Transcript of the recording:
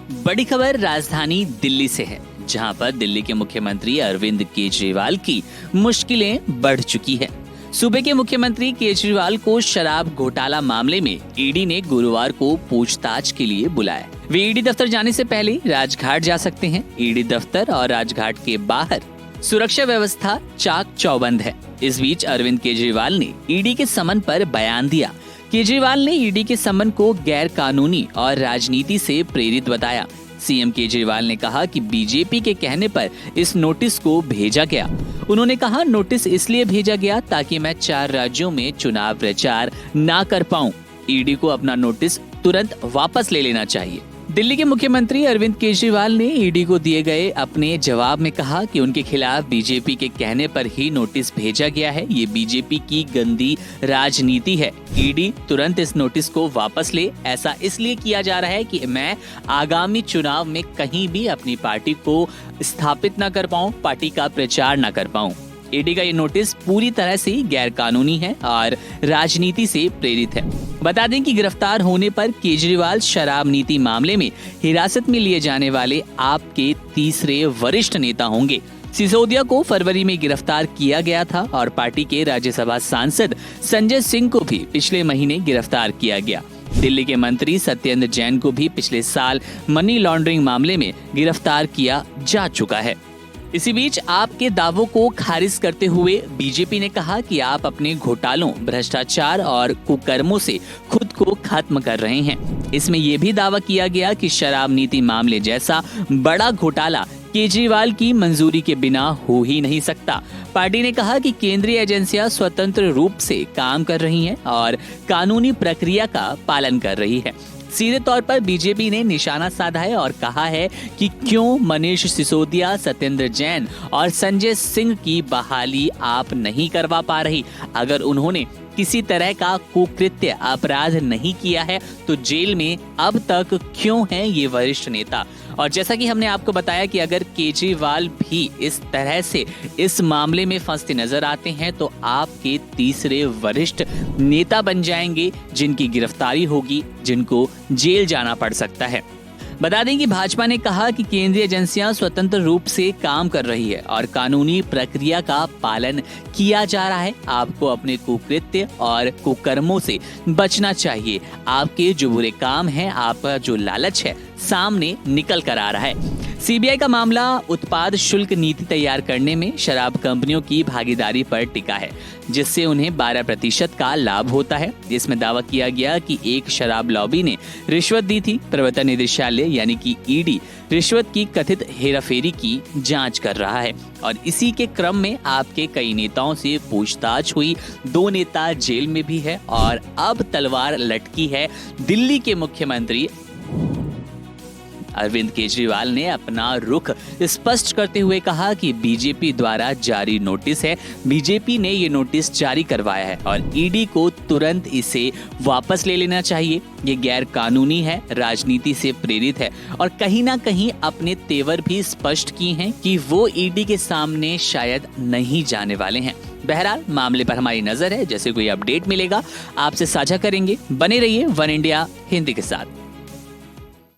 बड़ी खबर राजधानी दिल्ली से है, जहां पर दिल्ली के मुख्यमंत्री अरविंद केजरीवाल की मुश्किलें बढ़ चुकी है। सूबे के मुख्यमंत्री केजरीवाल को शराब घोटाला मामले में ईडी ने गुरुवार को पूछताछ के लिए बुलाया। वे ईडी दफ्तर जाने से पहले राजघाट जा सकते हैं। ईडी दफ्तर और राजघाट के बाहर सुरक्षा व्यवस्था चाक चौबंद है। इस बीच अरविंद केजरीवाल ने ईडी के समन पर बयान दिया। केजरीवाल ने ईडी के समन को गैर कानूनी और राजनीति से प्रेरित बताया। सीएम केजरीवाल ने कहा कि बीजेपी के कहने पर इस नोटिस को भेजा गया। उन्होंने कहा, नोटिस इसलिए भेजा गया ताकि मैं 4 राज्यों में चुनाव प्रचार ना कर पाऊं। ईडी को अपना नोटिस तुरंत वापस ले लेना चाहिए। दिल्ली के मुख्यमंत्री अरविंद केजरीवाल ने ईडी को दिए गए अपने जवाब में कहा कि उनके खिलाफ बीजेपी के कहने पर ही नोटिस भेजा गया है। ये बीजेपी की गंदी राजनीति है। ईडी तुरंत इस नोटिस को वापस ले। ऐसा इसलिए किया जा रहा है कि मैं आगामी चुनाव में कहीं भी अपनी पार्टी को स्थापित न कर पाऊं, पार्टी का प्रचार न कर पाऊं। ईडी का ये नोटिस पूरी तरह से गैर कानूनी है और राजनीति से प्रेरित है। बता दें कि गिरफ्तार होने पर केजरीवाल शराब नीति मामले में हिरासत में लिए जाने वाले आप के तीसरे वरिष्ठ नेता होंगे। सिसोदिया को फरवरी में गिरफ्तार किया गया था और पार्टी के राज्यसभा सांसद संजय सिंह को भी पिछले महीने गिरफ्तार किया गया। दिल्ली के मंत्री सत्येंद्र जैन को भी पिछले साल मनी लॉन्ड्रिंग मामले में गिरफ्तार किया जा चुका है। इसी बीच आपके दावों को खारिज करते हुए बीजेपी ने कहा कि आप अपने घोटालों, भ्रष्टाचार और कुकर्मों से खुद को खत्म कर रहे हैं। इसमें यह भी दावा किया गया कि शराब नीति मामले जैसा बड़ा घोटाला केजरीवाल की मंजूरी के बिना हो ही नहीं सकता। पार्टी ने कहा कि केंद्रीय एजेंसियां स्वतंत्र रूप से काम कर रही हैं और कानूनी प्रक्रिया का पालन कर रही है। सीधे तौर पर बीजेपी ने निशाना साधा है और कहा है कि क्यों मनीष सिसोदिया, सत्येंद्र जैन और संजय सिंह की बहाली आप नहीं करवा पा रही। अगर उन्होंने किसी तरह का कुकृत्य अपराध नहीं किया है तो जेल में अब तक क्यों हैं ये वरिष्ठ नेता। और जैसा कि हमने आपको बताया कि अगर केजरीवाल भी इस तरह से इस मामले में फंसते नजर आते हैं तो आपके तीसरे वरिष्ठ नेता बन जाएंगे, जिनकी गिरफ्तारी होगी, जिनको जेल जाना पड़ सकता है। बता दें कि भाजपा ने कहा कि केंद्रीय एजेंसियां स्वतंत्र रूप से काम कर रही है और कानूनी प्रक्रिया का पालन किया जा रहा है। आपको अपने कुकृत्य और कुकर्मों से बचना चाहिए। आपके जो बुरे काम हैं, आपका जो लालच है, सामने निकल कर आ रहा है। सीबीआई का मामला उत्पाद शुल्क नीति तैयार करने में शराब कंपनियों की भागीदारी पर टिका है, जिससे उन्हें 12% का लाभ होता है। इसमें दावा किया गया कि एक शराब लॉबी ने रिश्वत दी थी। प्रवर्तन निदेशालय यानी कि ईडी रिश्वत की कथित हेराफेरी की जांच कर रहा है और इसी के क्रम में आपके कई नेताओं से पूछताछ हुई। 2 नेता जेल में भी है और अब तलवार लटकी है दिल्ली के मुख्यमंत्री अरविंद केजरीवाल ने अपना रुख स्पष्ट करते हुए कहा कि बीजेपी द्वारा जारी नोटिस है। बीजेपी ने ये नोटिस जारी करवाया है और ईडी को तुरंत इसे वापस ले लेना चाहिए। ये गैर कानूनी है, राजनीति से प्रेरित है और कहीं ना कहीं अपने तेवर भी स्पष्ट किए हैं कि वो ईडी के सामने शायद नहीं जाने वाले हैं। बहरहाल मामले पर हमारी नजर है। जैसे कोई अपडेट मिलेगा आपसे साझा करेंगे। बने रहिए वन इंडिया हिंदी के साथ।